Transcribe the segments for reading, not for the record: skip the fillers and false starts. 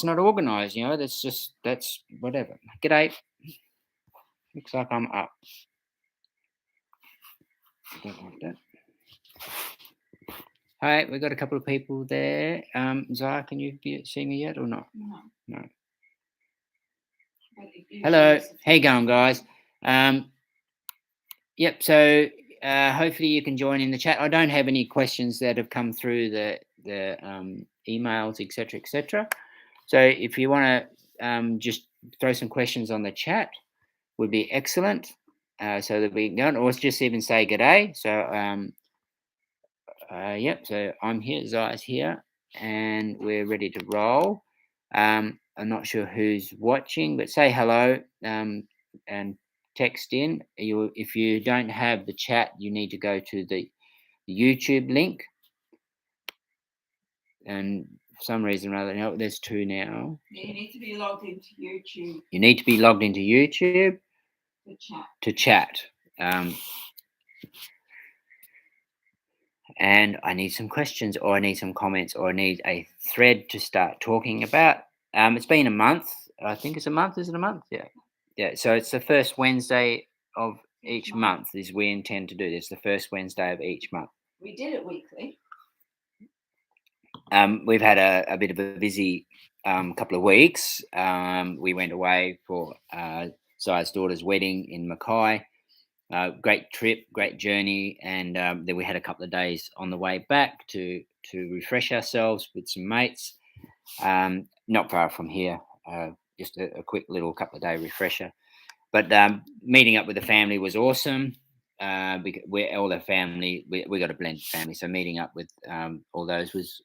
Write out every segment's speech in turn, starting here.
not organised. That's whatever. G'day. Looks like I'm up. Don't like that. Hi, we've got a couple of people there. Zara, can you see me yet or not? No. Hello. How you going, guys? Yep. So hopefully you can join in the chat. I don't have any questions that have come through the emails, etc., etc. So if you want to just throw some questions on the chat, would be excellent. So that we can, or just even say good day. So yep. So I'm here. Zara's here, and we're ready to roll. I'm not sure who's watching, but say hello and text in. If you don't have the chat, you need to go to the YouTube link. And for some reason or other, no, there's two now. Yeah, you need to be logged into YouTube. You need to be logged into YouTube to chat. And I need some questions, or I need some comments, or I need a thread to start talking about. It's been a month. I think it's a month. Is it a month? Yeah. Yeah. So it's the first Wednesday of each month is we intend to do this. The first Wednesday of each month. We did it weekly. We've had a bit of a busy couple of weeks. We went away for Zai's daughter's wedding in Mackay. Great trip, great journey, and then we had a couple of days on the way back to refresh ourselves with some mates. Not far from here, just a quick little couple of day refresher. But meeting up with the family was awesome. We're all the family. We got a blended family, so meeting up with all those was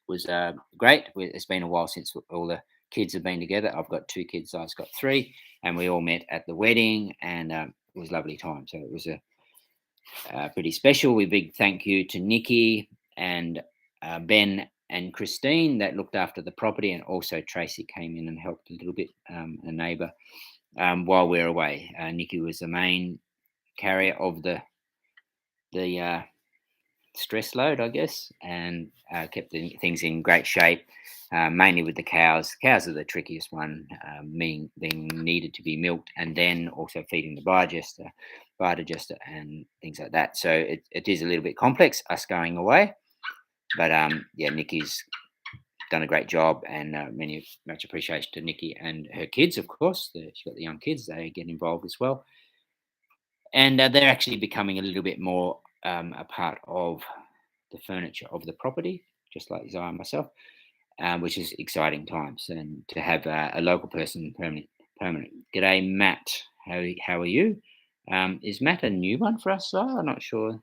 great. It's been a while since all the kids have been together. I've got two kids. I've got three, and we all met at the wedding, and it was a lovely time. So it was a pretty special. We big thank you to Nikki and Ben and Christine that looked after the property, and also Tracy came in and helped a little bit, a neighbour, while we were away. Nikki was the main carrier of the stress load, I guess, and kept things in great shape. Mainly with the cows. Cows are the trickiest one, being needed to be milked, and then also feeding the biodigester, and things like that. So it is a little bit complex, us going away. But yeah, Nikki's done a great job, and much appreciation to Nikki and her kids, of course. She's got the young kids; they get involved as well, and they're actually becoming a little bit more a part of the furniture of the property, just like Zai and myself. Which is exciting times, and to have a local person permanent. G'day, Matt. How are you? Is Matt a new one for us? I'm not sure.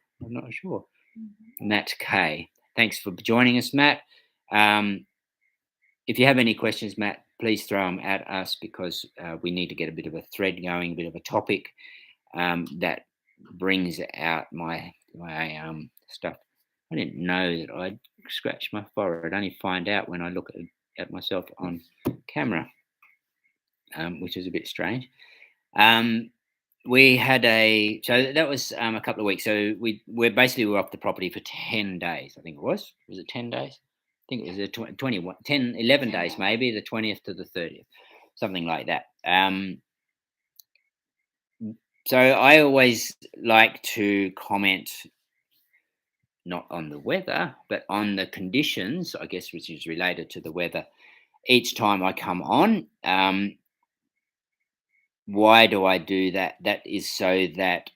Matt K. Thanks for joining us, Matt. If you have any questions, Matt, please throw them at us, because we need to get a bit of a thread going, a bit of a topic that brings out my stuff. I didn't know that I'd scratched my forehead. I only find out when I look at myself on camera, which is a bit strange. We had so that was a couple of weeks. So we're off the property for 10 days. I think it was. Was it 10 days? I think it was 11 days, maybe the 20th to the 30th, something like that. So I always like to comment not on the weather, but on the conditions, I guess, which is related to the weather. Each time I come on, why do I do that? That is so that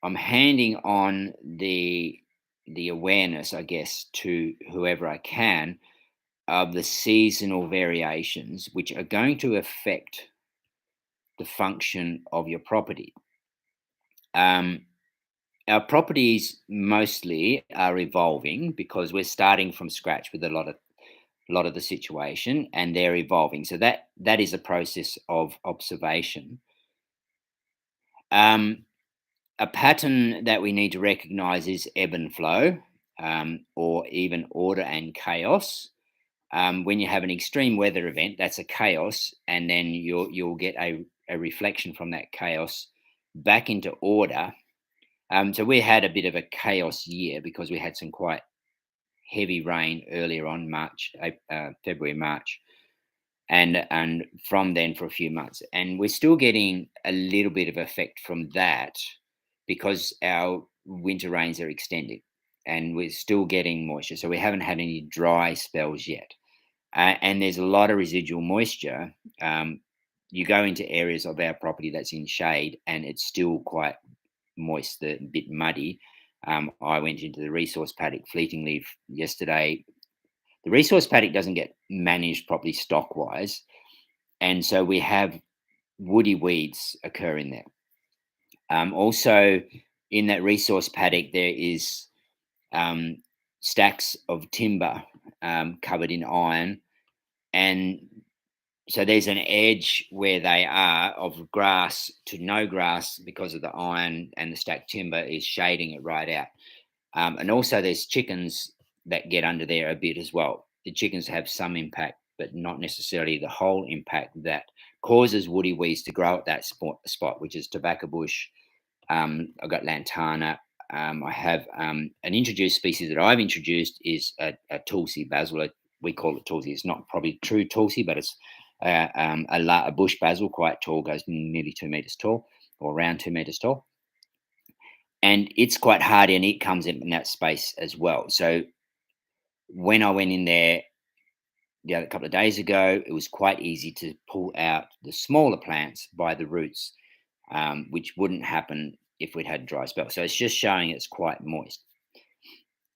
I'm handing on the awareness, I guess, to whoever I can, of the seasonal variations which are going to affect the function of your property. Our properties mostly are evolving, because we're starting from scratch with a lot of the situation, and they're evolving. So that is a process of observation. A pattern that we need to recognize is ebb and flow, or even order and chaos. When you have an extreme weather event, that's a chaos, and then you'll get a reflection from that chaos back into order. So we had a bit of a chaos year, because we had some quite heavy rain earlier on February, March, and from then for a few months, and we're still getting a little bit of effect from that because our winter rains are extended, and we're still getting moisture. So we haven't had any dry spells yet, and there's a lot of residual moisture. You go into areas of our property that's in shade, and it's still quite moist, a bit muddy. I went into the resource paddock fleetingly yesterday. The resource paddock doesn't get managed properly stock wise, and so we have woody weeds occur in there. Also, in that resource paddock, there is um, stacks of timber covered in iron, and so there's an edge where they are of grass to no grass because of the iron, and the stacked timber is shading it right out. And also, there's chickens that get under there a bit as well. The chickens have some impact, but not necessarily the whole impact that causes woody weeds to grow at that spot, which is tobacco bush. I've got lantana. I have an introduced species that I've introduced is a Tulsi basil. We call it Tulsi. It's not probably true Tulsi, but it's a bush basil, quite tall, goes nearly 2 meters tall, or around 2 meters tall. And it's quite hardy, and it comes in that space as well. So when I went in there a couple of days ago, it was quite easy to pull out the smaller plants by the roots, which wouldn't happen if we'd had dry spell. So it's just showing it's quite moist.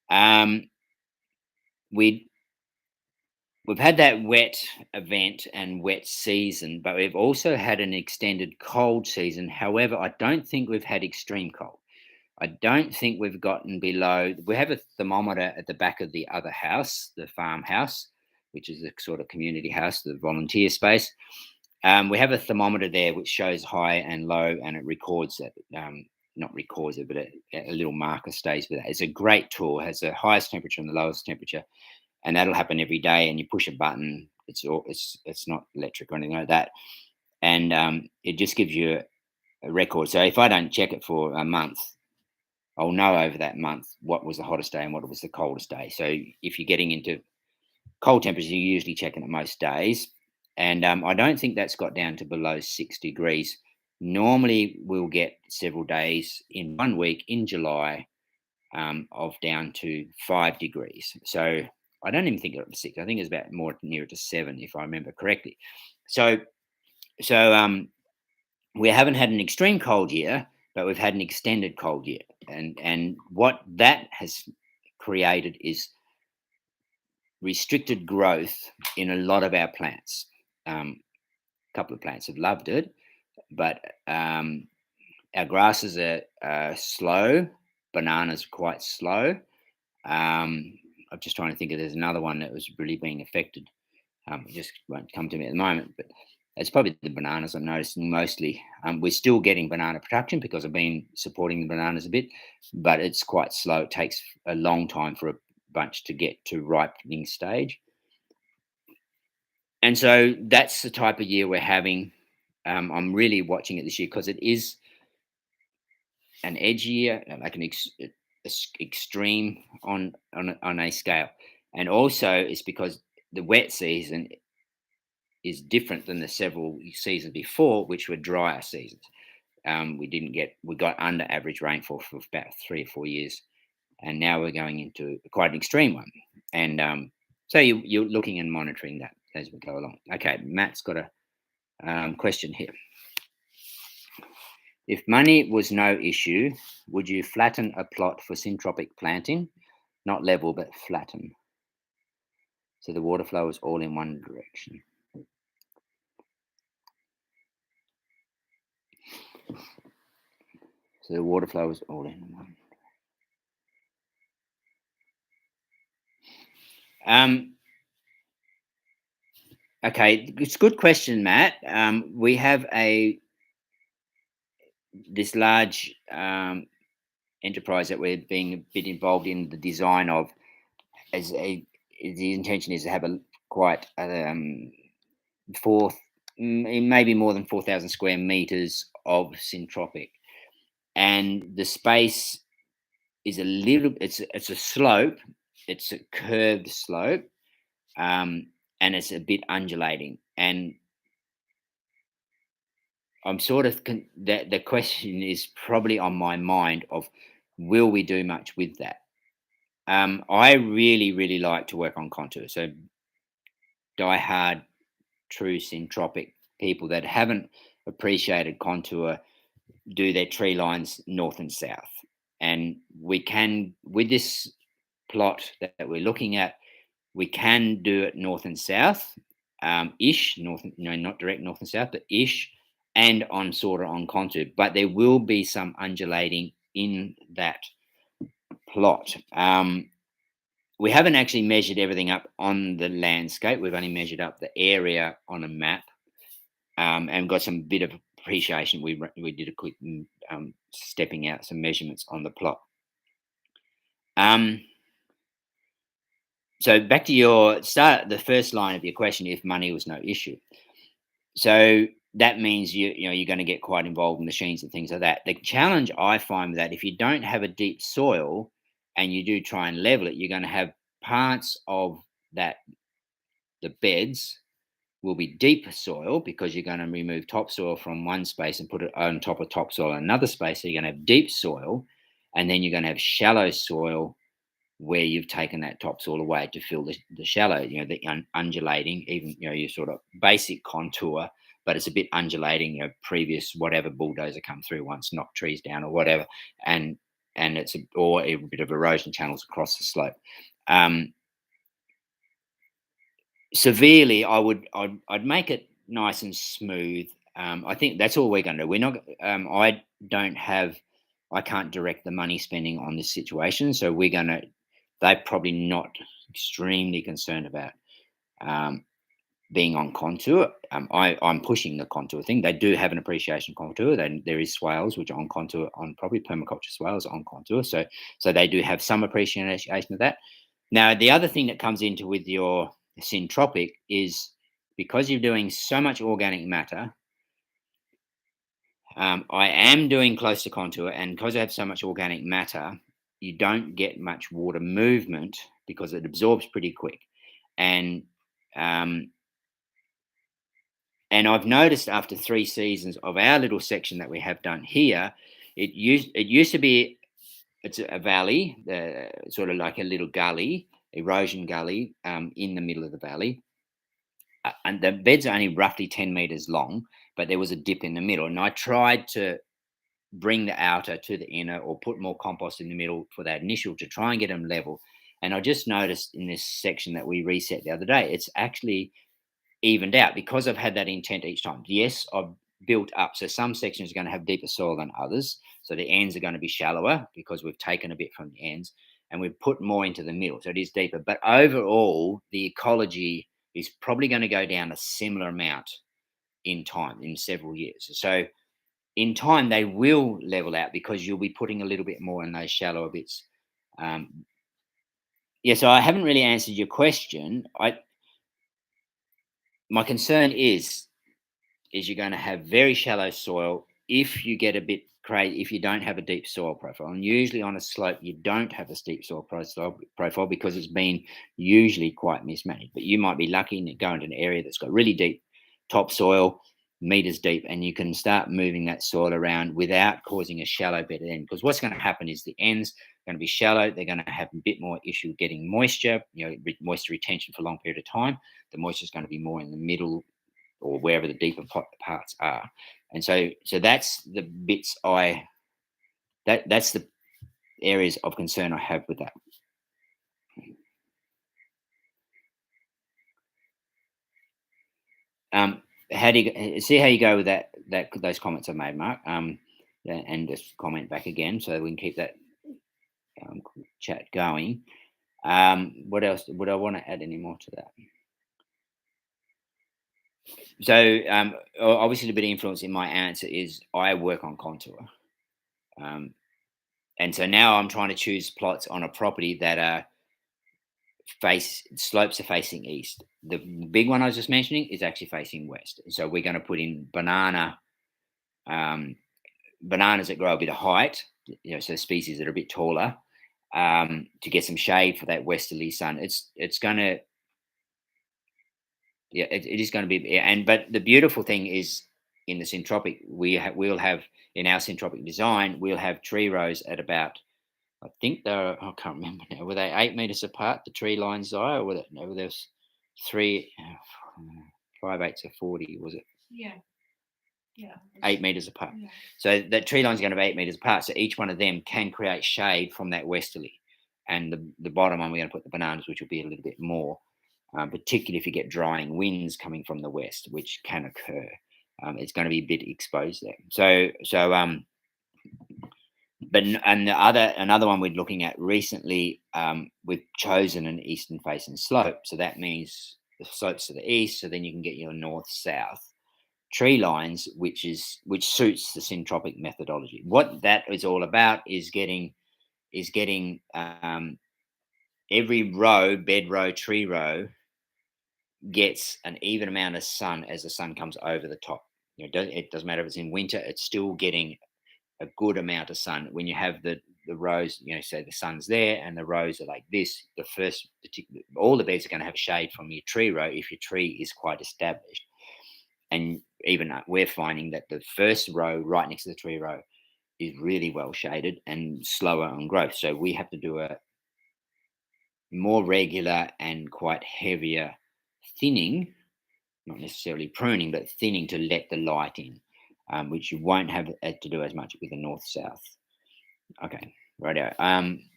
Um, we We've had that wet event and wet season, but we've also had an extended cold season. However, I don't think we've had extreme cold. I don't think we've gotten below. We have a thermometer at the back of the other house, the farmhouse, which is a sort of community house, the volunteer space. We have a thermometer there which shows high and low, and it records it. Not records it, but a little marker stays with it. It's a great tool. It has the highest temperature and the lowest temperature, and that'll happen every day. And you push a button. It's not electric or anything like that, and it just gives you a record. So if I don't check it for a month, I'll know over that month what was the hottest day and what was the coldest day. So if you're getting into cold temperatures, you're usually checking it most days. And I don't think that's got down to below 6 degrees. Normally, we'll get several days in 1 week in July of down to 5 degrees. So I don't even think it was 6. I think it's about more nearer to 7, if I remember correctly. So we haven't had an extreme cold year, but we've had an extended cold year, and what that has created is restricted growth in a lot of our plants. A couple of plants have loved it, but our grasses are slow. Bananas are quite slow. I'm just trying to think if there's another one that was really being affected. It just won't come to me at the moment, but it's probably the bananas I'm noticing mostly. We're still getting banana production because I've been supporting the bananas a bit, but it's quite slow. It takes a long time for a bunch to get to ripening stage. And so that's the type of year we're having. I'm really watching it this year because it is an edge year, like an extreme on a scale. And also it's because the wet season is different than the several seasons before, which were drier seasons. We got under average rainfall for about 3 or 4 years, and now we're going into quite an extreme one. And so you're looking and monitoring that as we go along. Okay, Matt's got a question here. If money was no issue, would you flatten a plot for syntropic planting? Not level, but flatten. So the water flow is all in one direction. So the water flow is all in one. Okay, it's a good question, Matt. We have this large enterprise that we're being a bit involved in the design of. The intention is to have a quite maybe more than 4,000 square meters of syntropic, and the space is a little. It's a slope. It's a curved slope, and it's a bit undulating. And I'm sort of that the question is probably on my mind of will we do much with that? I really, really like to work on contour. So die-hard, true syntropic people that haven't appreciated contour do their tree lines north and south. And we can, with this plot that we're looking at, we can do it north and south, ish, north, not direct north and south, but ish, and on sort of on contour. But there will be some undulating in that plot. We haven't actually measured everything up on the landscape. We've only measured up the area on a map, and got some bit of appreciation. We did a quick stepping out some measurements on the plot. So back to your start, the first line of your question: if money was no issue, so that means you're going to get quite involved in machines and things like that. The challenge I find with that, if you don't have a deep soil and you do try and level it, you're going to have parts of that the beds will be deep soil because you're going to remove topsoil from one space and put it on top of topsoil in another space. So you're going to have deep soil, and then you're going to have shallow soil where you've taken that topsoil away to fill the shallow, the undulating, even, your sort of basic contour, but it's a bit undulating, previous whatever bulldozer come through once, knocked trees down or whatever. And it's or a bit of erosion channels across the slope. Severely, I'd make it nice and smooth. I think that's all we're going to do. We're not. I can't direct the money spending on this situation, so we're going to. They're probably not extremely concerned about being on contour. I'm pushing the contour thing. They do have an appreciation contour. There is swales which are on contour, on probably permaculture swales on contour. So they do have some appreciation of that. Now, the other thing that comes into with your syntropic is because you're doing so much organic matter. I am doing close to contour, and because I have so much organic matter, you don't get much water movement because it absorbs pretty quick. And I've noticed after 3 seasons of our little section that we have done here, it used to be, it's a valley, sort of like a little gully, erosion gully, in the middle of the valley. And the beds are only roughly 10 meters long, but there was a dip in the middle. And I tried to bring the outer to the inner or put more compost in the middle for that initial to try and get them level. And I just noticed in this section that we reset the other day, it's actually evened out because I've had that intent each time. Yes, I've built up. So some sections are going to have deeper soil than others. So the ends are going to be shallower because we've taken a bit from the ends and we've put more into the middle. So it is deeper. But overall, the ecology is probably going to go down a similar amount in time, in several years. So in time, they will level out because you'll be putting a little bit more in those shallower bits. So I haven't really answered your question. My concern is you're going to have very shallow soil if you get a bit crazy, if you don't have a deep soil profile. And usually on a slope, you don't have a steep soil profile because it's been usually quite mismanaged. But you might be lucky and go into an area that's got really deep topsoil, meters deep, and you can start moving that soil around without causing a shallow bed end. Because what's going to happen is the ends are going to be shallow. They're going to have a bit more issue getting moisture, moisture retention for a long period of time. The moisture is going to be more in the middle or wherever the deeper parts are. And so that's the bits that's the areas of concern I have with that. How do you see how you go with that those comments I made, Mark? And just comment back again so we can keep that chat going. What else would I want to add any more to that? So obviously the bit of influence in my answer is I work on contour. And so now I'm trying to choose plots on a property that are slopes are facing east. The big one I was just mentioning is actually facing west. So we're going to put in bananas that grow a bit of height, so species that are a bit taller, to get some shade for that westerly sun. It's going to Yeah, it is going to be, yeah, and but the beautiful thing is in the syntropic, we'll have in our syntropic design, we'll have tree rows at about, I think they're, I can't remember now, were they 8 meters apart, the tree lines are, or were they, no, there's three, 5/8 of 40, was it? Yeah, yeah, 8 meters apart. yeah. So that tree line's going to be 8 meters apart. So each one of them can create shade from that westerly. And the bottom one, we're going to put the bananas, which will be a little bit more, particularly if you get drying winds coming from the west, which can occur. It's going to be a bit exposed there. And the other another one we're looking at recently, we've chosen an eastern facing slope. So that means the slopes to the east. So then you can get your north south tree lines, which suits the syntropic methodology. What that is all about is getting every row, bed row, tree row gets an even amount of sun as the sun comes over the top. It doesn't matter if it's in winter; it's still getting a good amount of sun. When you have the rows, say the sun's there and the rows are like this, the first particular, all the beds are going to have shade from your tree row if your tree is quite established. And even we're finding that the first row right next to the tree row is really well shaded and slower on growth. So we have to do a more regular and quite heavier thinning, not necessarily pruning, but thinning to let the light in, which you won't have to do as much with the north south. Okay, right.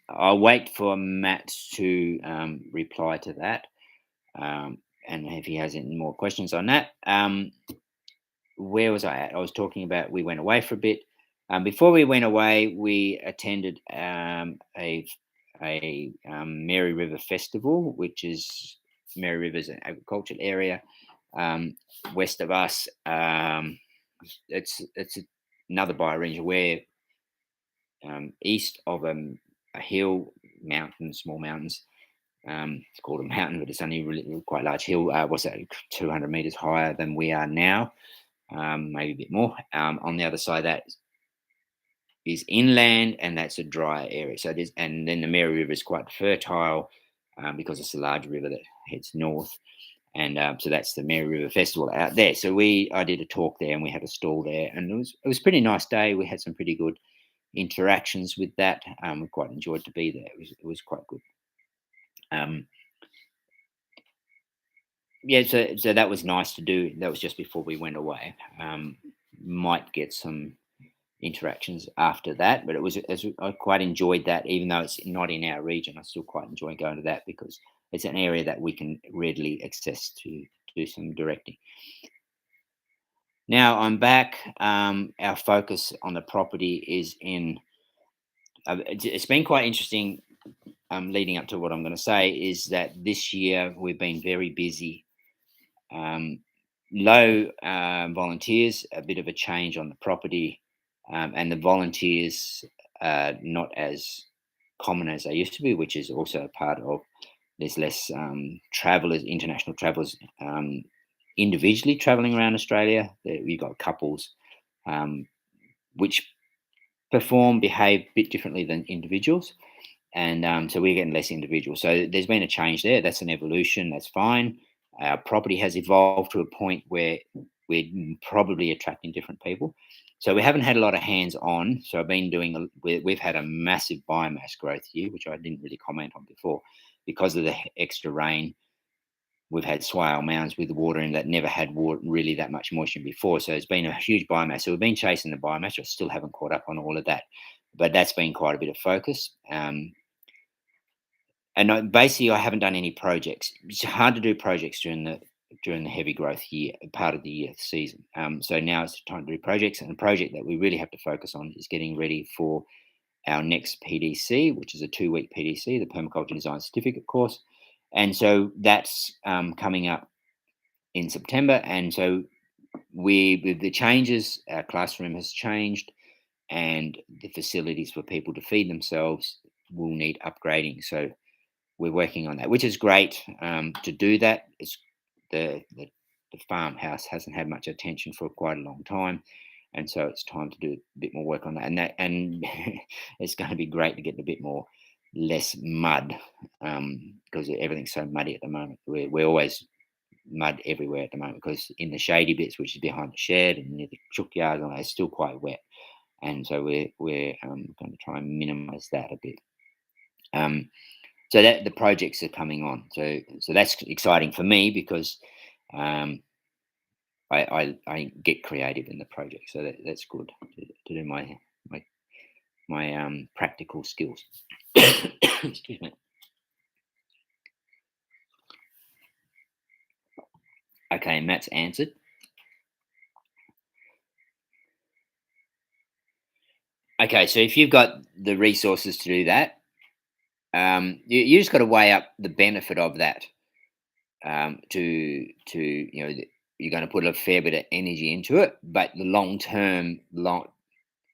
I'll wait for Matt to reply to that, and if he has any more questions on that. Where was I at? I was talking about we went away for a bit. Before we went away, we attended a Mary River Festival, which is Mary River's an agricultural area west of us. It's another bioregion where east of a hill, mountain, small mountains. It's called a mountain, but it's only really quite large hill. What's that? 200 meters higher than we are now, maybe a bit more. On the other side, that is inland, and that's a dry area. So there's, and then the Mary River is quite fertile because it's a large river that heads north, and so that's the Mary River Festival out there. So I did a talk there, and we had a stall there, and it was a pretty nice day. We had some pretty good interactions with that. We quite enjoyed to be there. It was quite good. Um, yeah, so that was nice to do. That was just before we went away. Might get some interactions after that, but I quite enjoyed that, even though it's not in our region. I still quite enjoy going to that because it's an area that we can readily access to do some directing. Now I'm back. Our focus on the property is in. It's been quite interesting. Leading up to what I'm going to say is that this year we've been very busy. Low volunteers, a bit of a change on the property, and the volunteers not as common as they used to be, which is also a part of there's less travelers, international travelers, individually traveling around Australia. You've got couples which behave a bit differently than individuals. And so we're getting less individuals. So there's been a change there. That's an evolution. That's fine. Our property has evolved to a point where we're probably attracting different people. So we haven't had a lot of hands-on. So I've been doing. We've had a massive biomass growth here, which I didn't really comment on before, because of the extra rain. We've had swale mounds with water in that never had water, really that much moisture before. So it's been a huge biomass. So we've been chasing the biomass. I still haven't caught up on all of that, but that's been quite a bit of focus. Basically, I haven't done any projects. It's hard to do projects during the heavy growth year, part of the year season. So now it's time to do projects, and a project that we really have to focus on is getting ready for our next PDC, which is a 2-week PDC, the Permaculture Design Certificate course. And so that's coming up in September. And so with the changes, our classroom has changed, and the facilities for people to feed themselves will need upgrading. So we're working on that, which is great to do that. It's the farmhouse hasn't had much attention for quite a long time, and so it's time to do a bit more work on that. And it's going to be great to get a bit more less mud because everything's so muddy at the moment. We're always mud everywhere at the moment because in the shady bits, which is behind the shed and near the chook yard, and it's still quite wet. And so we're going to try and minimise that a bit. So that the projects are coming on. So that's exciting for me because I get creative in the project. So that's good to do my practical skills. Excuse me. Okay, Matt's answered. Okay, so if you've got the resources to do that, you just got to weigh up the benefit of that. You're going to put a fair bit of energy into it, but the long term,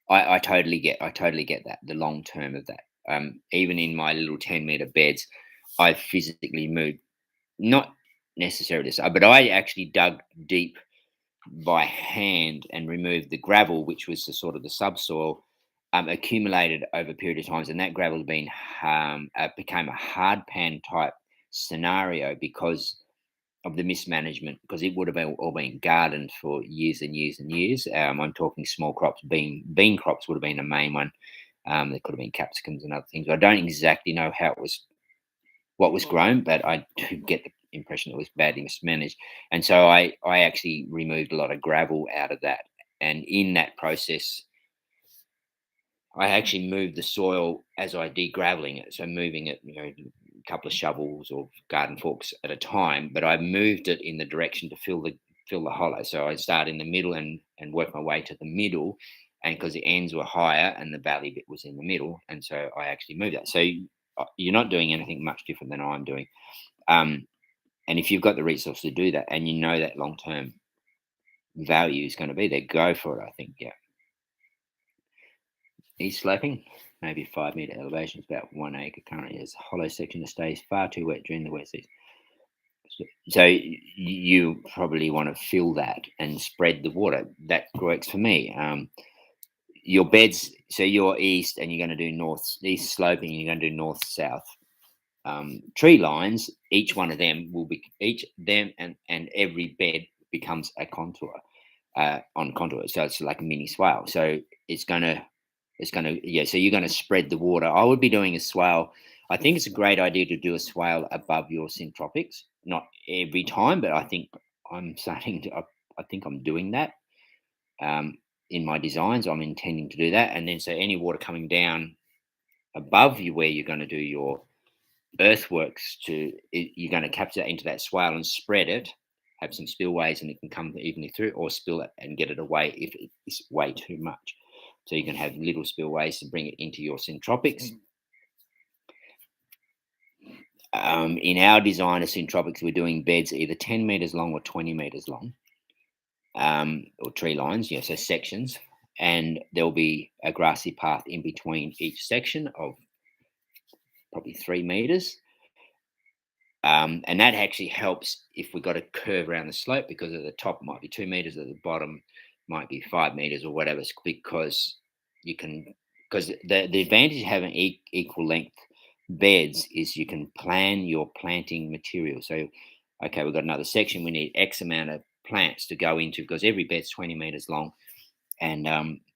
I totally get that the long term of that. Even in my little 10-meter beds, I physically moved, not necessarily so, but I actually dug deep by hand and removed the gravel, which was the sort of the subsoil accumulated over a period of times, and that gravel became a hard pan type scenario because of the mismanagement, because it would have all been gardened for years and years and years. I'm talking small crops. Bean crops would have been the main one. There could have been capsicums and other things. I don't exactly know what was grown, but I do get the impression it was badly mismanaged. And so I actually removed a lot of gravel out of that. And in that process, I actually moved the soil as I de-graveling it. So moving it, a couple of shovels or garden forks at a time, but I moved it in the direction to fill the hollow. So I start in the middle and work my way to the middle, and because the ends were higher and the valley bit was in the middle, and so I actually moved that. So you're not doing anything much different than I'm doing. And if you've got the resource to do that, and you know that long term value is going to be there, go for it. I think, yeah. East sloping, maybe 5-meter elevation, is about 1 acre currently. There's a hollow section that stays far too wet during the wet season. So you probably want to fill that and spread the water. That works for me. Your beds, so you're east and you're going to do east sloping, and you're going to do north south. Tree lines, each one of them will be and every bed becomes a contour on contour. So it's like a mini swale. So so you're going to spread the water. I would be doing a swale. I think it's a great idea to do a swale above your syntropics. Not every time, but I think I'm starting to. I think I'm doing that in my designs. I'm intending to do that, and then so any water coming down above you where you're going to do your earthworks, you're going to capture that into that swale and spread it. Have some spillways, and it can come evenly through, or spill it and get it away if it's way too much. So you can have little spillways to bring it into your syntropics. In our design of syntropics, we're doing beds either 10 meters long or 20 meters long, or tree lines, so sections, and there'll be a grassy path in between each section of probably 3 meters. And that actually helps if we've got a curve around the slope, because at the top might be 2 meters, at the bottom might be 5 meters or whatever, because the advantage of having equal length beds is you can plan your planting material. So, okay, we've got another section, we need X amount of plants to go into, because every bed's 20 meters long, and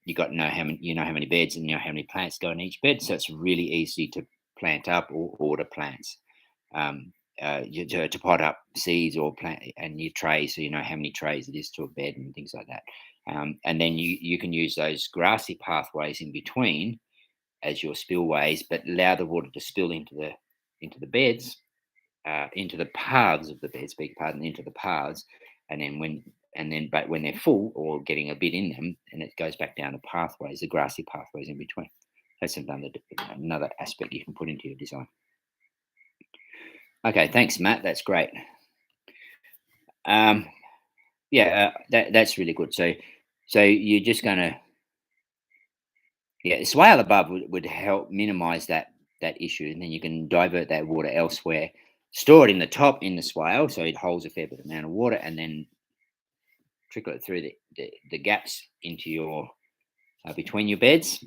you got to know how many beds and how many plants go in each bed. So it's really easy to plant up or order plants. To pot up seeds or plant and your trays, so you know how many trays it is to a bed and things like that. And then you can use those grassy pathways in between as your spillways, but allow the water to spill into the beds, into the paths of the beds, into the paths, and then when they're full or getting a bit in them, and it goes back down the pathways, the grassy pathways in between. That's another aspect you can put into your design. Okay, thanks, Matt. That's great. That's really good. So you're just going to, swale above would help minimize that issue, and then you can divert that water elsewhere, store it in the top in the swale, so it holds a fair bit amount of water, and then trickle it through the gaps into your between your beds,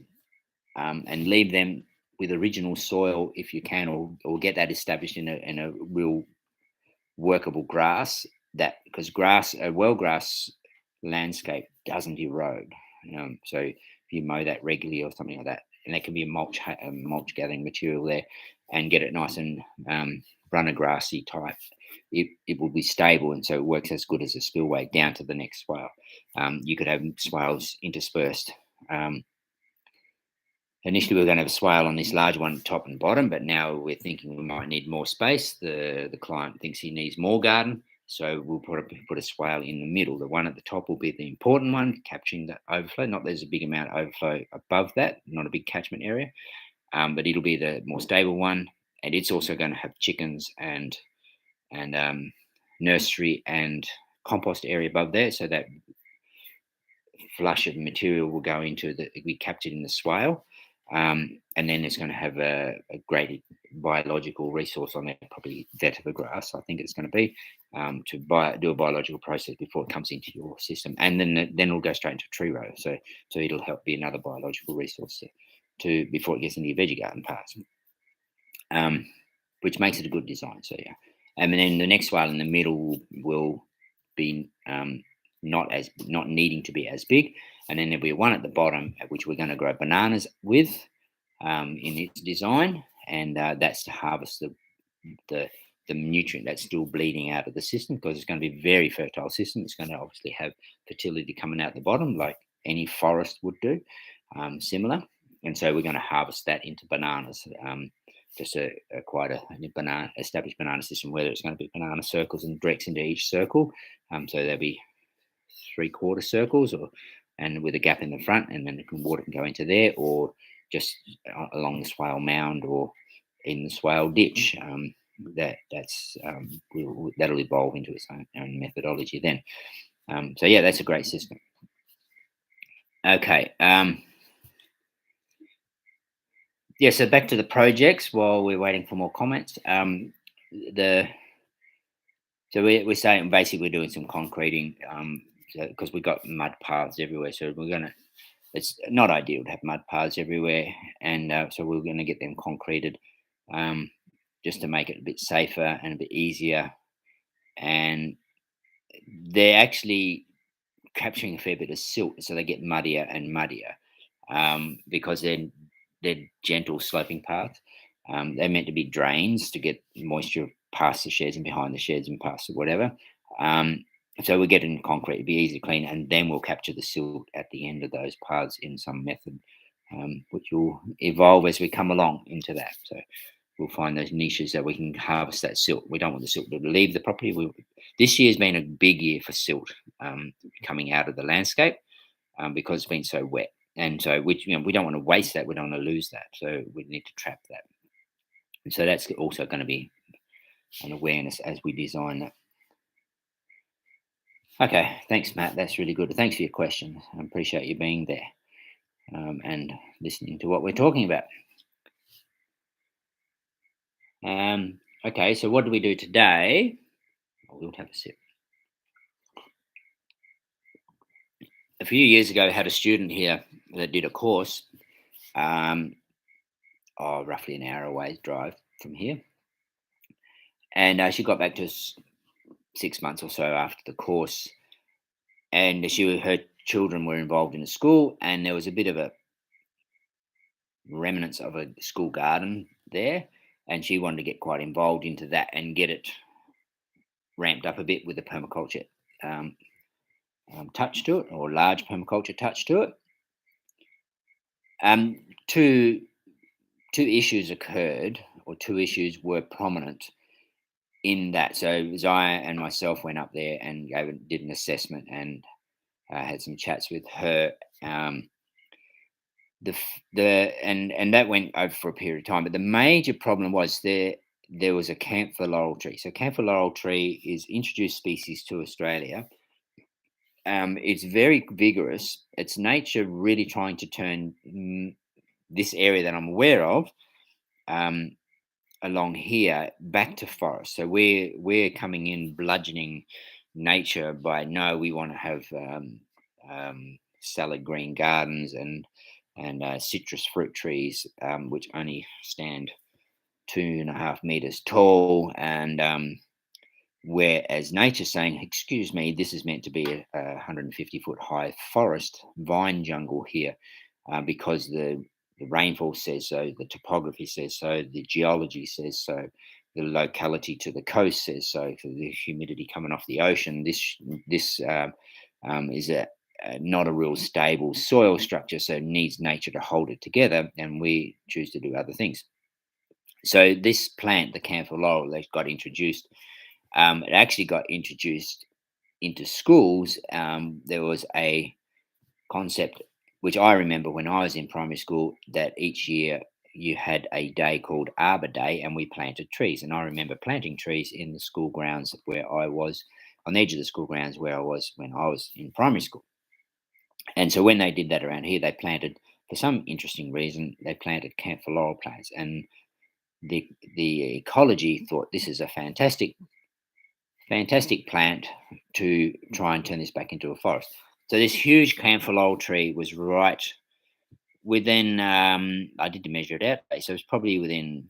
and leave them with original soil if you can, or get that established in a real workable grass, that, because a well grass landscape doesn't erode. So if you mow that regularly or something like that, and that can be a mulch gathering material there, and get it nice and runner grassy type, it will be stable, and so it works as good as a spillway down to the next swale. You could have swales interspersed. Initially, we were going to have a swale on this large one, top and bottom, but now we're thinking we might need more space. The client thinks he needs more garden, so we'll put a swale in the middle. The one at the top will be the important one, capturing the overflow. Not there's a big amount of overflow above that, not a big catchment area, but it'll be the more stable one, and it's also going to have chickens and nursery and compost area above there, so that flush of material will go into be captured in the swale. And then it's going to have a great biological resource on there, probably vetiver grass, I think it's going to be, do a biological process before it comes into your system, and then it'll go straight into tree row. So it'll help be another biological resource before it gets into your veggie garden parts, which makes it a good design. So yeah, and then the next one in the middle will be not needing to be as big, and then there'll be one at the bottom which we're going to grow bananas with in its design, and that's to harvest the nutrient that's still bleeding out of the system, because it's going to be a very fertile system. It's going to obviously have fertility coming out the bottom like any forest would do, similar, and so we're going to harvest that into bananas. Just quite a established banana system, whether it's going to be banana circles and directs into each circle. So there'll be 3/4 circles, and with a gap in the front, and then water can go into there, or just along the swale mound or in the swale ditch. That'll evolve into its own methodology then. So yeah, that's a great system. Okay. Yeah, so back to the projects while we're waiting for more comments. So we're saying basically we're doing some concreting, because we've got mud paths everywhere. So it's not ideal to have mud paths everywhere, and so we're going to get them concreted, just to make it a bit safer and a bit easier. And they're actually capturing a fair bit of silt, so they get muddier and muddier, because they're gentle sloping paths. They're meant to be drains to get moisture past the sheds and behind the sheds and past whatever. So we get in concrete, it'd be easy to clean, and then we'll capture the silt at the end of those paths in some method, which will evolve as we come along into that. So we'll find those niches that we can harvest that silt. We don't want the silt to leave the property. This year's been a big year for silt coming out of the landscape, because it's been so wet. And so we don't want to waste that. We don't want to lose that. So we need to trap that. And so that's also going to be an awareness as we design that. Okay, thanks, Matt. That's really good. Thanks for your question. I appreciate you being there and listening to what we're talking about. Okay, so what do we do today? We'll have a sip. A few years ago, I had a student here that did a course, roughly an hour away drive from here. And she got back to us 6 months or so after the course, and her children were involved in a school, and there was a bit of a remnants of a school garden there, and she wanted to get quite involved into that and get it ramped up a bit with the permaculture touch to it, or large permaculture touch to it. Two issues occurred, or two issues were prominent in that. So Zaya and myself went up there and did an assessment, and had some chats with her. And that went over for a period of time. But the major problem was there was a camphor laurel tree. So camphor laurel tree is introduced species to Australia. It's very vigorous. It's nature really trying to turn this area that I'm aware of, along here, back to forest. So we're coming in bludgeoning nature by no, we want to have salad green gardens and citrus fruit trees, which only stand 2.5 meters tall, and whereas nature's saying, excuse me, this is meant to be a 150-foot high forest vine jungle here, because the rainfall says so, the topography says so, the geology says so, the locality to the coast says so, for the humidity coming off the ocean. This is not a real stable soil structure, so it needs nature to hold it together, and we choose to do other things. So this plant, the camphor laurel, that got introduced, it actually got introduced into schools. There was a concept which I remember when I was in primary school, that each year you had a day called Arbor Day, and we planted trees. And I remember planting trees in the school grounds where I was, on the edge of the school grounds where I was when I was in primary school. And so when they did that around here, they planted, for some interesting reason, they planted camphor laurel plants. And the ecology thought this is a fantastic plant to try and turn this back into a forest. So this huge camphor laurel tree was right within, I did measure it out, so it's probably within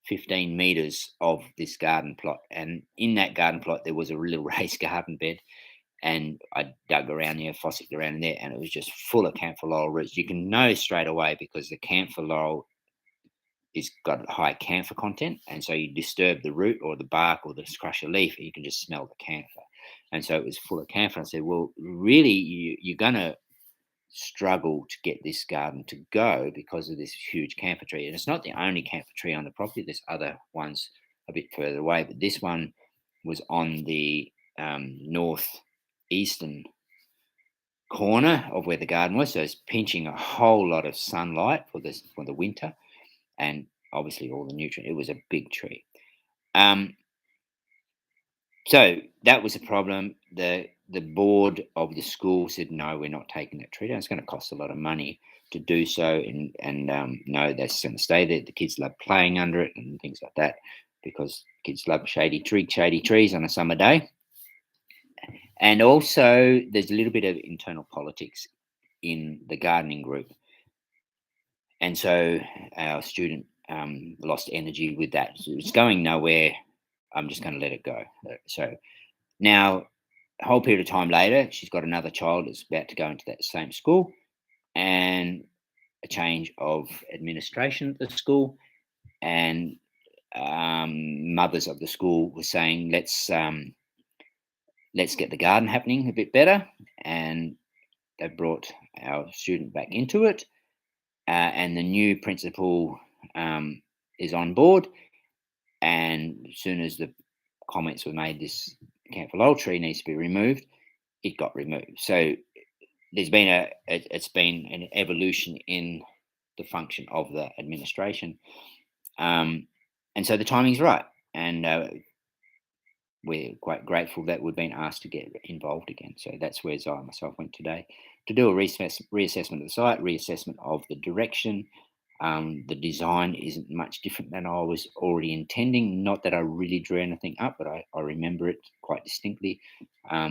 15 meters of this garden plot. And in that garden plot, there was a little raised garden bed. And I dug around there, fossicked around in there, and it was just full of camphor laurel roots. You can know straight away because the camphor laurel is got high camphor content, and so you disturb the root or the bark or the crush a leaf, and you can just smell the camphor. And so it was full of camphor. I said, well, really, you're going to struggle to get this garden to go because of this huge camphor tree. And it's not the only camphor tree on the property. There's other ones a bit further away, but this one was on the northeastern corner of where the garden was. So it's pinching a whole lot of sunlight for the winter, and obviously all the nutrient. It was a big tree. So that was a problem. The board of the school said, no, we're not taking that tree down. It's going to cost a lot of money to do so, and no, that's going to stay there. The kids love playing under it and things like that, because kids love shady trees on a summer day. And also, there's a little bit of internal politics in the gardening group, and so our student lost energy with that. So it's going nowhere. I'm just going to let it go. So now, a whole period of time later, she's got another child that's about to go into that same school, and a change of administration at the school, and mothers of the school were saying, let's get the garden happening a bit better, and they brought our student back into it, and the new principal is on board, and as soon as the comments were made, this camphor laurel tree needs to be removed, it got removed. So there's been it's been an evolution in the function of the administration, and so the timing's right, and we're quite grateful that we've been asked to get involved again. So that's where I myself went today to do a reassessment of the site, reassessment of the direction. The design isn't much different than I was already intending. Not that I really drew anything up, but I remember it quite distinctly. I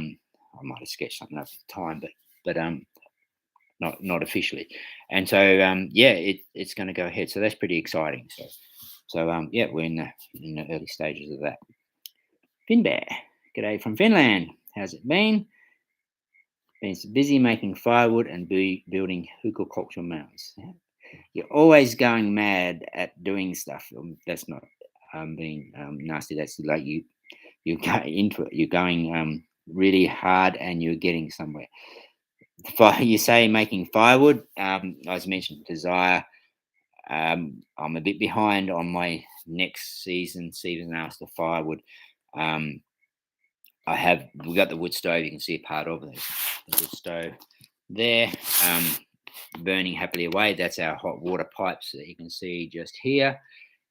might have sketched something up at the time, but not officially. And so yeah, it's going to go ahead. So that's pretty exciting. So yeah, we're in the early stages of that. Finbear, g'day from Finland. How's it been? Been busy making firewood and building hugelculture mounds. You're always going mad at doing stuff. That's not being nasty. That's like you go into it. You're going really hard and you're getting somewhere. You say making firewood. As mentioned, desire. I'm a bit behind on my next season after firewood. We got the wood stove. You can see a part of the wood stove there, burning happily away. That's our hot water pipes that you can see just here,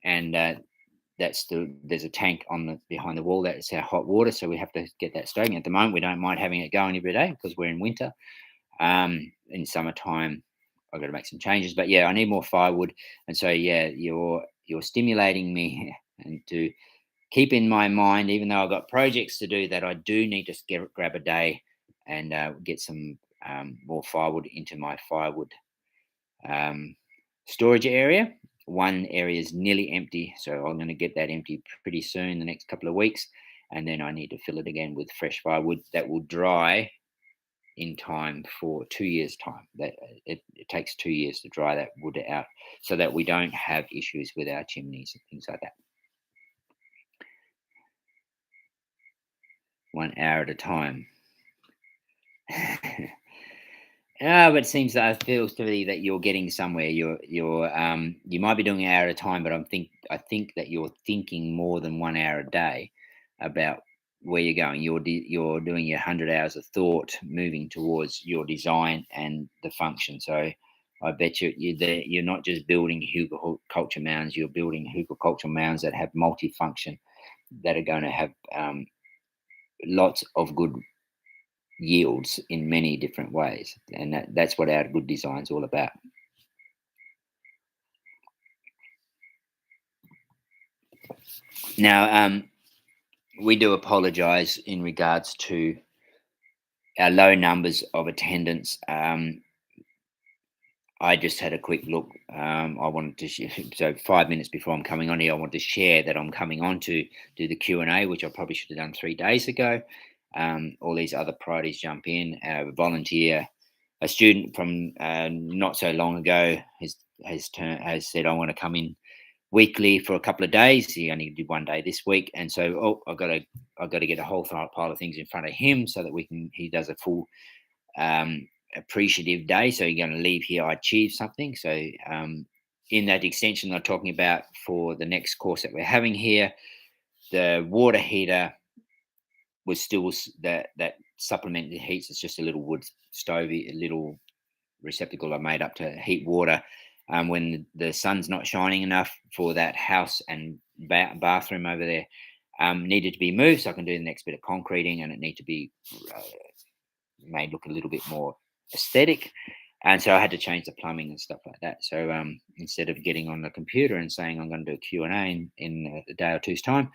and there's a tank behind the wall. That's our hot water, so we have to get that stove. At the moment, we don't mind having it going every day because we're in winter. In summertime, I've got to make some changes, but yeah, I need more firewood, and so yeah, you're stimulating me and to keep in my mind, even though I've got projects to do, that I do need to grab a day and get some more firewood into my firewood storage area. One area is nearly empty, so I'm going to get that empty pretty soon, the next couple of weeks, and then I need to fill it again with fresh firewood that will dry in time for 2 years' time. That it takes 2 years to dry that wood out, so that we don't have issues with our chimneys and things like that. 1 hour at a time. But it seems that it feels to me that you're getting somewhere. You might be doing an hour at a time, but I think that you're thinking more than 1 hour a day about where you're going. You're doing your 100 hours of thought, moving towards your design and the function. So I bet you're not just building culture mounds. You're building culture mounds that have multifunction, that are going to have lots of good yields in many different ways, and that's what our good design is all about. Now, we do apologize in regards to our low numbers of attendance. I just had a quick look. I wanted to so 5 minutes before I'm coming on here, I wanted to share that I'm coming on to do the Q&A, which I probably should have done 3 days ago. All these other priorities jump in. A volunteer, a student from not so long ago has said, I want to come in weekly for a couple of days. He only did 1 day this week, and so I've got to get a whole pile of things in front of him so that he does a full appreciative day. So you're going to leave here, I achieved something. So in that extension I'm talking about for the next course that we're having here, the water heater was still that supplemented heats. It's just a little wood stove, a little receptacle I made up to heat water when the sun's not shining enough for that house and bathroom over there. Needed to be moved, so I can do the next bit of concreting, and it need to be made look a little bit more aesthetic. And so I had to change the plumbing and stuff like that. So instead of getting on the computer and saying I'm going to do a Q&A in a day or two's time,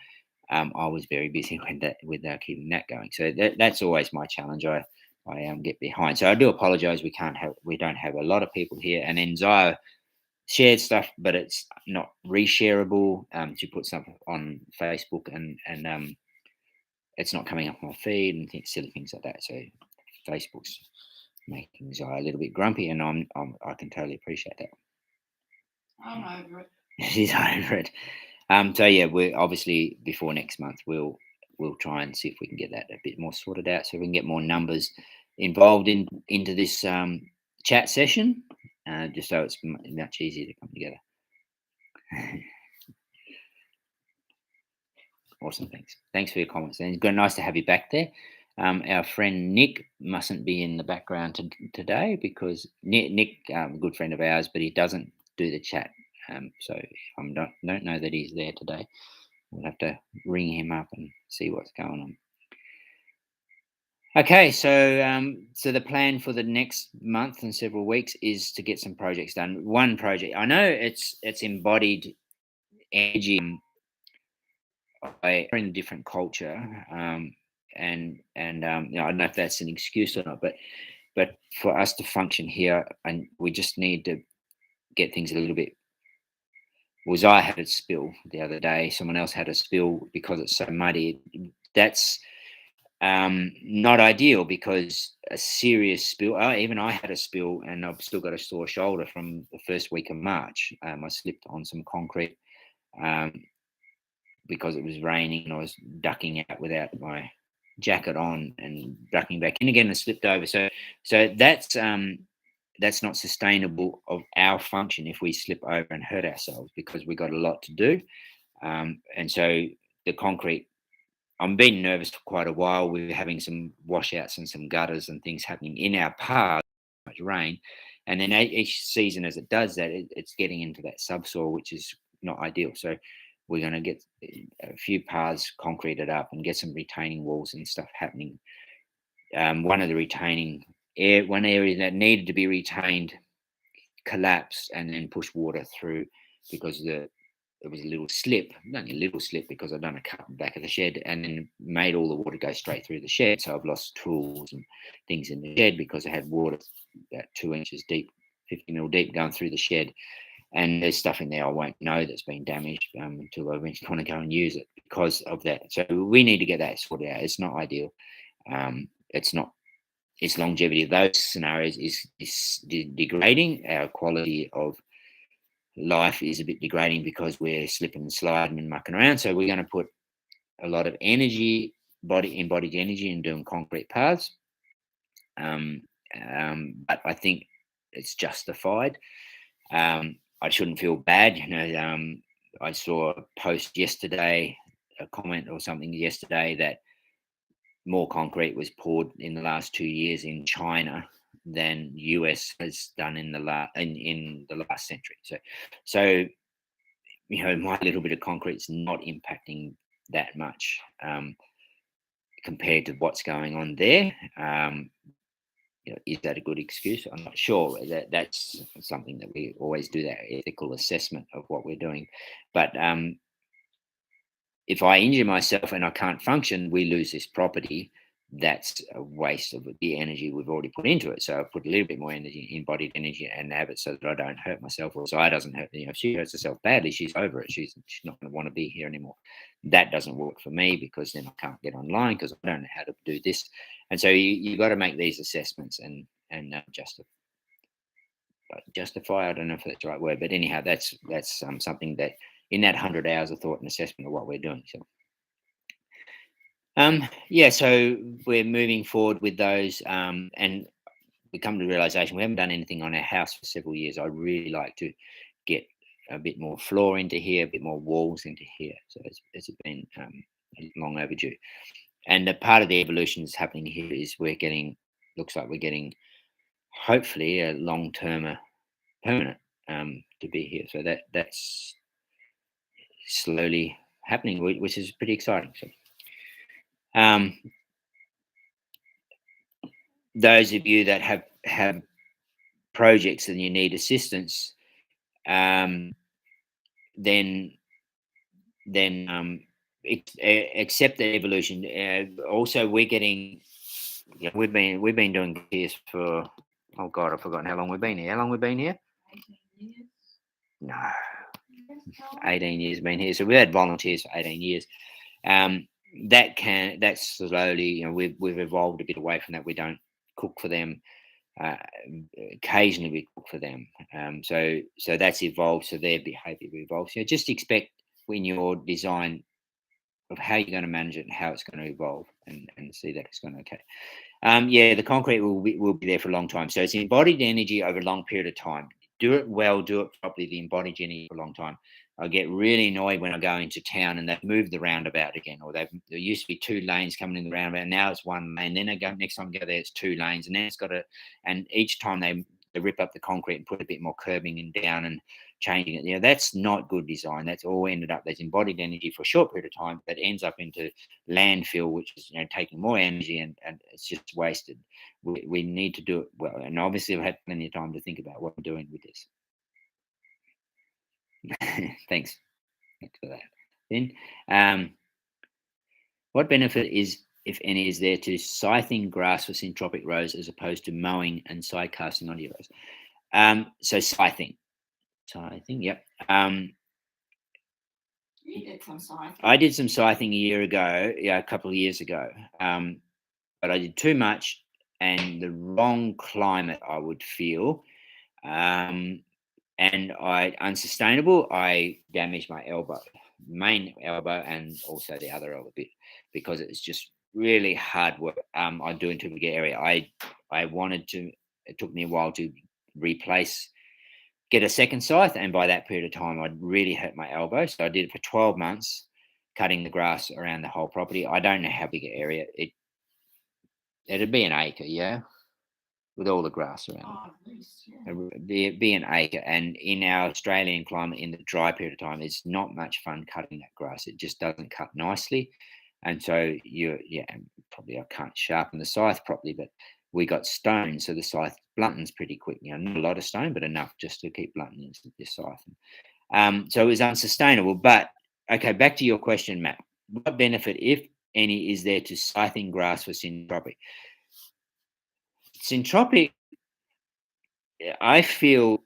I was very busy with keeping that going. So that's always my challenge. I get behind. So I do apologize. We don't have a lot of people here. And then Zaya shared stuff, but it's not reshareable. She put stuff on Facebook, and it's not coming up on my feed and silly things like that. So Facebook's making Zaya a little bit grumpy, and I can totally appreciate that. I'm over it. She's over it. So yeah, we're obviously before next month we'll try and see if we can get that a bit more sorted out, so we can get more numbers involved into this chat session, just so it's much easier to come together. Awesome, thanks for your comments. And it's nice to have you back there. Our friend Nick mustn't be in the background today because Nick, a good friend of ours, but he doesn't do the chat. So I don't know that he's there today. We'll have to ring him up and see what's going on. Okay, so the plan for the next month and several weeks is to get some projects done. One project, I know it's embodied energy. I are in a different culture, and I don't know if that's an excuse or not, but for us to function here, and we just need to get things a little bit. I had a spill the other day. Someone else had a spill because it's so muddy. That's not ideal, because a serious spill. Even I had a spill, and I've still got a sore shoulder from the first week of March. I slipped on some concrete because it was raining, and I was ducking out without my jacket on and ducking back in again and slipped over. So that's not sustainable of our function if we slip over and hurt ourselves, because we got a lot to do. And so the concrete, I'm being nervous for quite a while. We're having some washouts and some gutters and things happening in our path, much rain. And then each season as it does that, it's getting into that subsoil, which is not ideal. So we're going to get a few paths concreted up and get some retaining walls and stuff happening. One area that needed to be retained collapsed and then pushed water through because there was a little slip, only a little slip, because I've done a cut back of the shed and then made all the water go straight through the shed. So I've lost tools and things in the shed because I had water about 2 inches deep, 50 mil deep, going through the shed. and there's stuff in there I won't know that's been damaged until I eventually want to go and use it because of that. So we need to get that sorted out. It's not ideal. It's not. Its longevity of those scenarios is degrading. Our quality of life is a bit degrading because we're slipping and sliding and mucking around. So we're going to put a lot of energy, embodied energy, in doing concrete paths. But I think it's justified. I shouldn't feel bad. I saw a post yesterday, a comment or something yesterday that more concrete was poured in the last 2 years in China than US has done in the last century. So my little bit of concrete's not impacting that much compared to what's going on there. Is that a good excuse? I'm not sure. That's something that we always do, that ethical assessment of what we're doing. But if I injure myself and I can't function, we lose this property. That's a waste of the energy we've already put into it. So I put a little bit more energy, embodied energy, and have it so that I don't hurt myself, or Zaya doesn't hurt. If she hurts herself badly, she's over it. She's not going to want to be here anymore. That doesn't work for me because then I can't get online because I don't know how to do this. And so you got to make these assessments and justify. I don't know if that's the right word, but anyhow, that's something that in that 100 hours of thought and assessment of what we're doing. So. So we're moving forward with those, and we come to the realization we haven't done anything on our house for several years. I'd really like to get a bit more floor into here, a bit more walls into here. So it's been long overdue. And a part of the evolution that's happening here is looks like we're getting hopefully a long-term permanent to be here. So that's slowly happening, which is pretty exciting. So. Those of you that have projects and you need assistance, then accept the evolution. Also, we're getting. We've been doing this for. Oh God, I've forgotten how long we've been here. How long we've been here? 18 years. No, 18 years been here. So we've had volunteers for 18 years. That's slowly. We've evolved a bit away from that. We don't cook for them. Occasionally we cook for them. So that's evolved. So their behaviour evolves. Just expect in your design of how you're going to manage it and how it's going to evolve, and see that it's going to okay. The concrete will be there for a long time. So it's embodied energy over a long period of time. Do it well, do it properly, the embodied energy for a long time. I get really annoyed when I go into town and they've moved the roundabout again, or there used to be 2 lanes coming in the roundabout. Now it's 1 lane. Then next time I go there, it's 2 lanes, and then it's and each time they rip up the concrete and put a bit more curbing and down and changing it. That's not good design. That's all ended up. There's embodied energy for a short period of time that ends up into landfill, which is taking more energy, and it's just wasted. We need to do it well, and obviously I've had plenty of time to think about what I'm doing with this. Thanks for that. Then, what benefit if any, is there to scything grass for syntropic rows as opposed to mowing and side casting onto your rows? So scything, yep. You did some scything. I did some scything a couple of years ago, but I did too much and the wrong climate, I would feel. And unsustainable, I damaged my main elbow, and also the other elbow bit, because it's just really hard work. I do in Toowoomba area. It took me a while to get a second scythe, and by that period of time, I'd really hurt my elbow. So I did it for 12 months, cutting the grass around the whole property. I don't know how big an area it'd be an acre, yeah, with all the grass around. Oh, at least, yeah. It'd be an acre, and in our Australian climate, in the dry period of time, it's not much fun cutting that grass. It just doesn't cut nicely, and so probably I can't sharpen the scythe properly, but we got stone, so the scythe bluntens pretty quick. Not a lot of stone, but enough just to keep blunting this scythe. So it was unsustainable. But okay, back to your question, Matt. What benefit, if any, is there to scything grass for syntropic? Syntropic, I feel,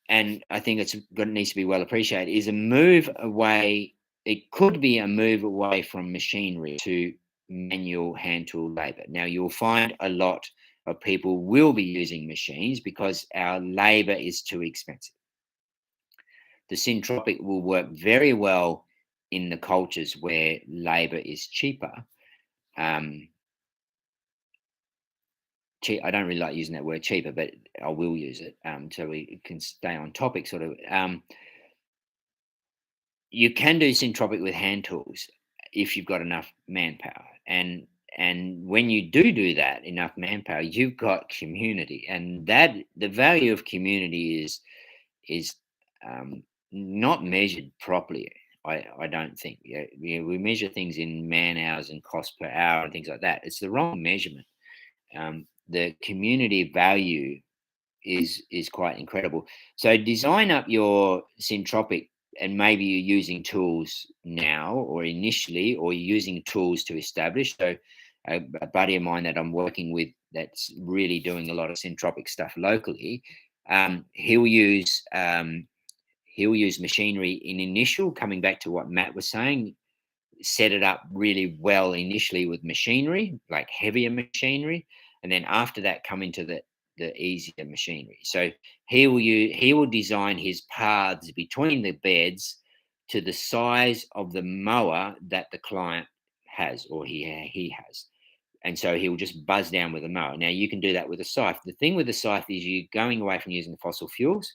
and I think needs to be well appreciated, is a move away. It could be a move away from machinery to manual hand tool labor. Now, you'll find a lot of people will be using machines because our labor is too expensive. The syntropic will work very well in the cultures where labor is cheaper. Um, I don't really like using that word cheaper, but I will use it so we can stay on topic. Sort of, you can do syntropic with hand tools if you've got enough manpower, and when you do that, enough manpower, you've got community, and that the value of community is um, not measured properly. I don't think. Yeah, we measure things in man hours and cost per hour and things like that. It's the wrong measurement. The community value is quite incredible. So design up your syntropic, and maybe you're using tools now or initially, or you're using tools to establish. So a buddy of mine that I'm working with that's really doing a lot of syntropic stuff locally, he'll use machinery in initial. Coming back to what Matt was saying, set it up really well initially with machinery, like heavier machinery, and then after that come into the easier machinery. So he will design his paths between the beds to the size of the mower that the client has, or he has. And so he'll just buzz down with a mower. Now you can do that with a scythe. The thing with the scythe is you're going away from using the fossil fuels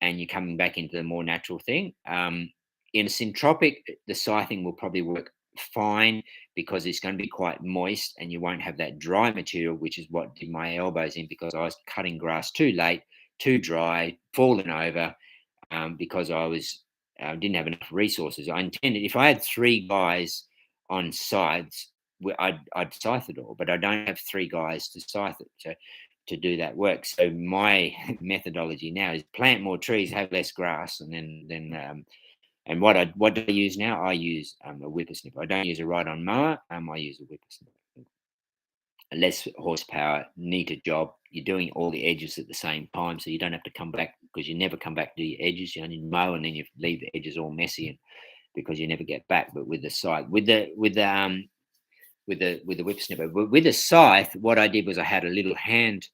and you're coming back into the more natural thing. In a syntropic, the scything will probably work fine because it's going to be quite moist and you won't have that dry material, which is what did my elbows in because I was cutting grass too late, too dry, falling over because I was didn't have enough resources. I intended if I had three guys on sides, I'd scythe it all, but I don't have three guys to scythe it. So to do that work. So my methodology now is plant more trees, have less grass, and then and what do I use now? I use a whippersnipper. I don't use a ride-on mower. I use a whippersnipper. Less horsepower, neater job. You're doing all the edges at the same time, so you don't have to come back because you never come back to do your edges. You only mow and then you leave the edges all messy, and because you never get back. But with the scythe, with the whippersnipper, with the scythe, what I did was I had a little hand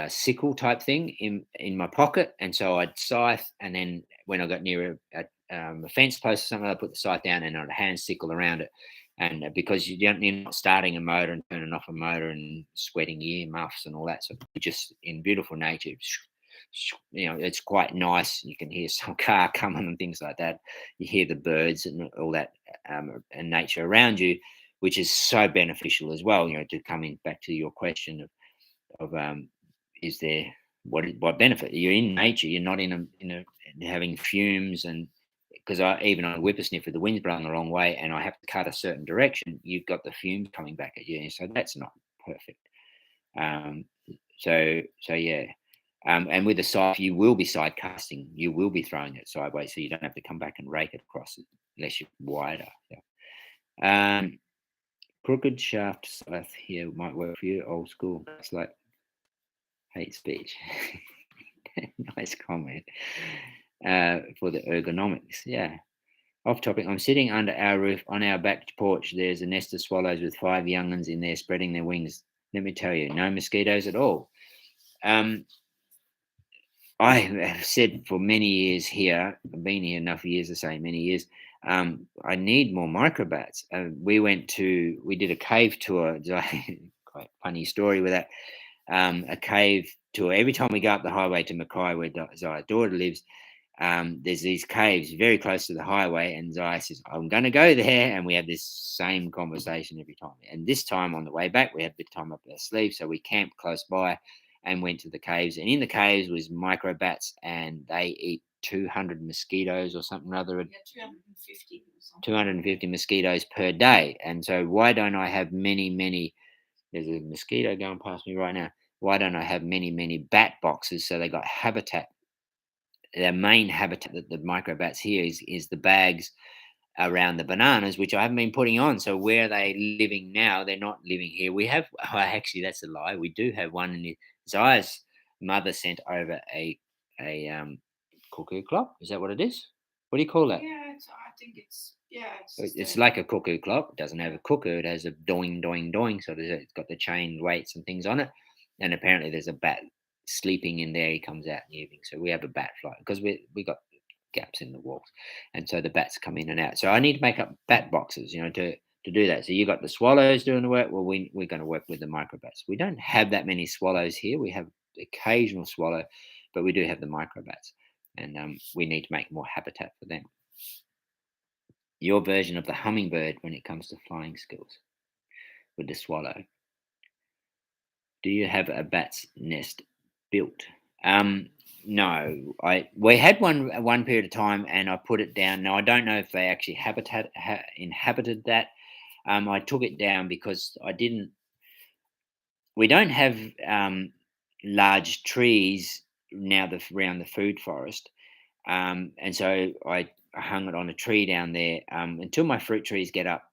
sickle type thing in my pocket, and so I'd scythe, and then when I got near a fence post or something, I'd put the scythe down and I'd hand sickle around it. And because you're not starting a motor and turning off a motor and sweating ear muffs and all that, so just in beautiful nature, it's quite nice. You can hear some car coming and things like that. You hear the birds and all that and nature around you, which is so beneficial as well. To coming back to your question of is there what benefit? You're in nature. You're not in a having fumes, and because I even on a whippersnipper, the wind's blowing the wrong way, and I have to cut a certain direction. You've got the fumes coming back at you, so that's not perfect. Um, so yeah. And with the scythe, you will be side casting. You will be throwing it sideways, so you don't have to come back and rake it across it unless you're wider. Yeah. Crooked shaft scythe here might work for you. Old school. It's like hate speech. Nice comment for the ergonomics. Yeah. Off topic. I'm sitting under our roof on our back porch. There's a nest of swallows with 5 young ones in there spreading their wings. Let me tell you, no mosquitoes at all. I have said for many years here, I've been here enough years to say many years, I need more microbats. We did a cave tour. Quite funny story with that. A cave tour. Every time we go up the highway to Mackay, where Zaya's daughter lives, there's these caves very close to the highway, and Zaya says, I'm going to go there. And we have this same conversation every time. And this time on the way back, we had a bit of time up our sleeve. So we camped close by and went to the caves. And in the caves was microbats, and they eat 200 mosquitoes or something or other. Yeah, 250 or something. 250 mosquitoes per day. And so why don't I have many, there's a mosquito going past me right now. Why don't I have many bat boxes so they got habitat? Their main habitat that the microbats here is the bags around the bananas, which I haven't been putting on. So where are they living now? They're not living here. We have, actually, that's a lie. We do have one in Zaya's mother sent over a cuckoo clock. Is that what it is? What do you call that? Yeah, I think it's It's like a cuckoo clock. It doesn't have a cuckoo. It has a doing, doing, doing. So it's got the chain weights and things on it. And apparently there's a bat sleeping in there. He comes out in the evening. So we have a bat fly because we got gaps in the walls, and so the bats come in and out. So I need to make up bat boxes, to do that. So you got the swallows doing the work. Well, we're going to work with the microbats. We don't have that many swallows here. We have occasional swallow, but we do have the microbats, and we need to make more habitat for them. Your version of the hummingbird when it comes to flying skills with the swallow. Do you have a bat's nest built? No, we had one at one period of time, and I put it down. Now I don't know if they actually inhabited that. I took it down because I didn't. We don't have large trees now around the food forest, and so I hung it on a tree down there until my fruit trees get up,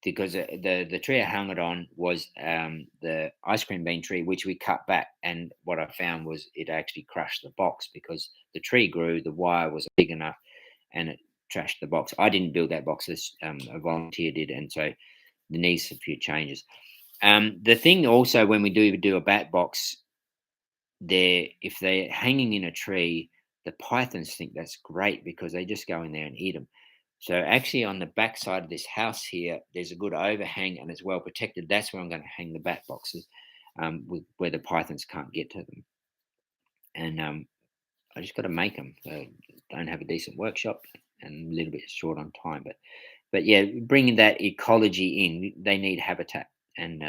because the tree I hung it on was the ice cream bean tree, which we cut back. And what I found was it actually crushed the box because the tree grew, the wire was big enough, and it trashed the box. I didn't build that box; a volunteer did, and so there needs a few changes. The thing also, when we do a bat box, if they're hanging in a tree, the pythons think that's great because they just go in there and eat them. So actually, on the back side of this house here, there's a good overhang and it's well protected. That's where I'm going to hang the bat boxes, where the pythons can't get to them. And I just got to make them. So don't have a decent workshop and a little bit short on time. But yeah, bringing that ecology in, they need habitat. And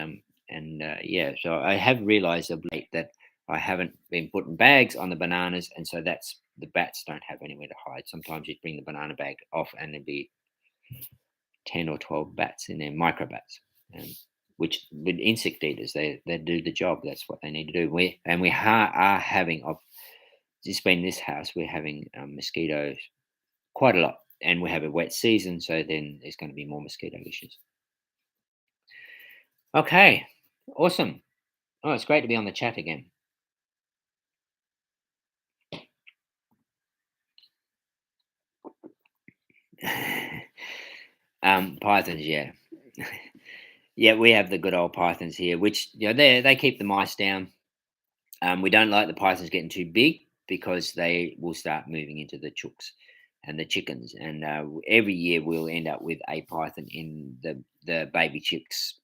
so I have realised of late that I haven't been putting bags on the bananas, and so that's the bats don't have anywhere to hide. Sometimes you bring the banana bag off, and there'd be 10 or 12 bats in there, microbats, which with insect eaters, they do the job. That's what they need to do. We are having, just been this house, we're having mosquitoes quite a lot, and we have a wet season, so then there's going to be more mosquito issues. Okay, awesome. Oh, it's great to be on the chat again. Pythons, yeah. Yeah, we have the good old pythons here, which they keep the mice down. We don't like the pythons getting too big because they will start moving into the chooks and the chickens, and every year we'll end up with a python in the baby chicks.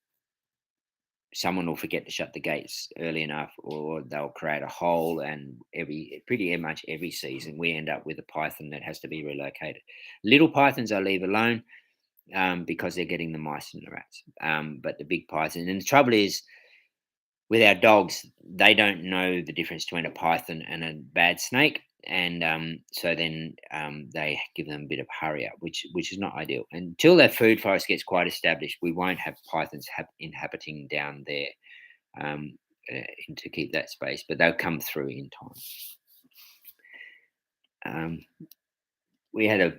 Someone will forget to shut the gates early enough, or they'll create a hole, and pretty much every season we end up with a python that has to be relocated. Little pythons I leave alone because they're getting the mice and the rats. But the big python, and the trouble is with our dogs, they don't know the difference between a python and a bad snake, and so then they give them a bit of hurry up, which is not ideal. Until that food forest gets quite established, we won't have pythons inhabiting down there um, to keep that space, but they'll come through in time. We had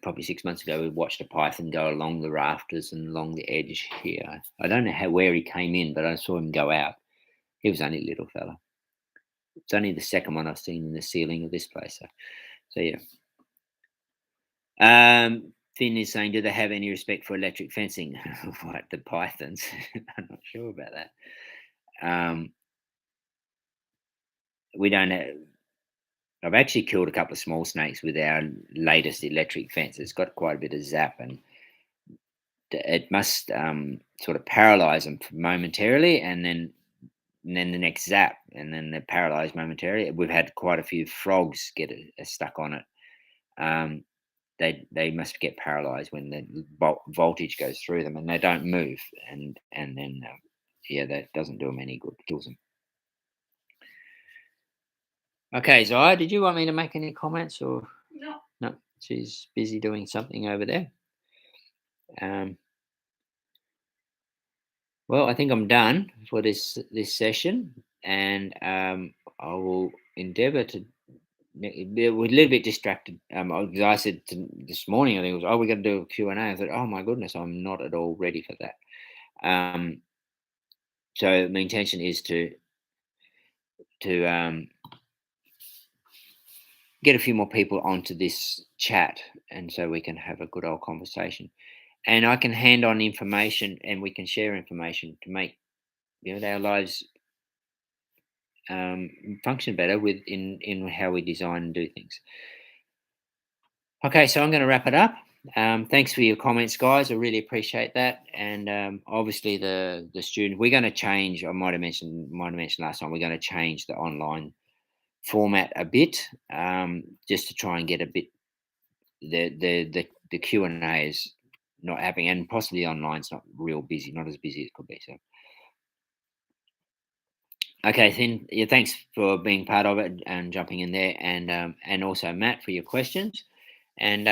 probably 6 months ago, we watched a python go along the rafters and along the edge here. I don't know where he came in, but I saw him go out. He was only a little fella. It's only the second one I've seen in the ceiling of this place. So yeah. Finn is saying, do they have any respect for electric fencing? What, the pythons? I'm not sure about that. We don't have. I've actually killed a couple of small snakes with our latest electric fence. It's got quite a bit of zap, and it must sort of paralyze them momentarily, and then the next zap, and then they're paralyzed momentarily. We've had quite a few frogs get stuck on it. They must get paralyzed when the voltage goes through them, and they don't move, and then that doesn't do them any good. Kills them. Okay, Zaya, did you want me to make any comments or No. no? She's busy doing something over there. Well, I think I'm done for this session, and I will endeavour to. We're a little bit distracted. Because I said this morning, I think it was, we're going to do a Q&A. I thought, oh my goodness, I'm not at all ready for that. So my intention is to get a few more people onto this chat, and so we can have a good old conversation. And I can hand on information, and we can share information to make our lives function better with in how we design and do things. Okay, so I'm going to wrap it up. Thanks for your comments, guys. I really appreciate that. And obviously, the student, we're going to change. I might have mentioned last time. We're going to change the online format a bit, just to try and get a bit the Q and A is not happening, and possibly online's not real busy, not as busy as it could be. So. Okay, then yeah, thanks for being part of it and jumping in there, and also Matt for your questions, and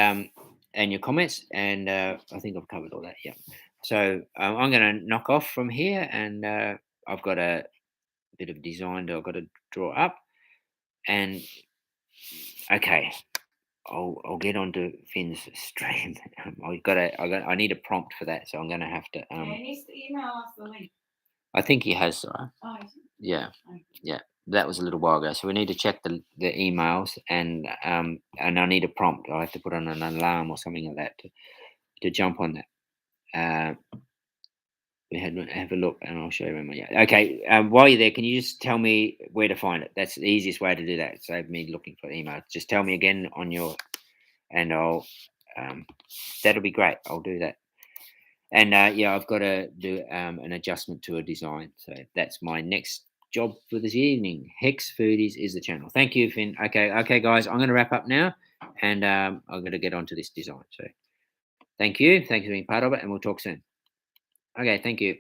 your comments, and I think I've covered all that. Yeah, so I'm going to knock off from here, and I've got a bit of design that I've got to draw up, and okay, I'll get onto Finn's stream. I need a prompt for that, so I'm going to have to. Yeah, he needs to email us the link. I think he has, right? Oh, is it? Yeah. Okay. Yeah, that was a little while ago. So we need to check the emails, and I need a prompt. I have to put on an alarm or something like that to jump on that. We have a look, and I'll show you when we. Okay, while you're there, can you just tell me where to find it? That's the easiest way to do that. Save me looking for email. Just tell me again on your, and I'll. That'll be great. I'll do that. And yeah, I've got to do an adjustment to a design. So that's my next job for this evening. Hex Foodies is the channel. Thank you, Finn. Okay, guys, I'm going to wrap up now, and I'm going to get onto this design. So thank you. Thanks for being part of it, and we'll talk soon. Okay, thank you.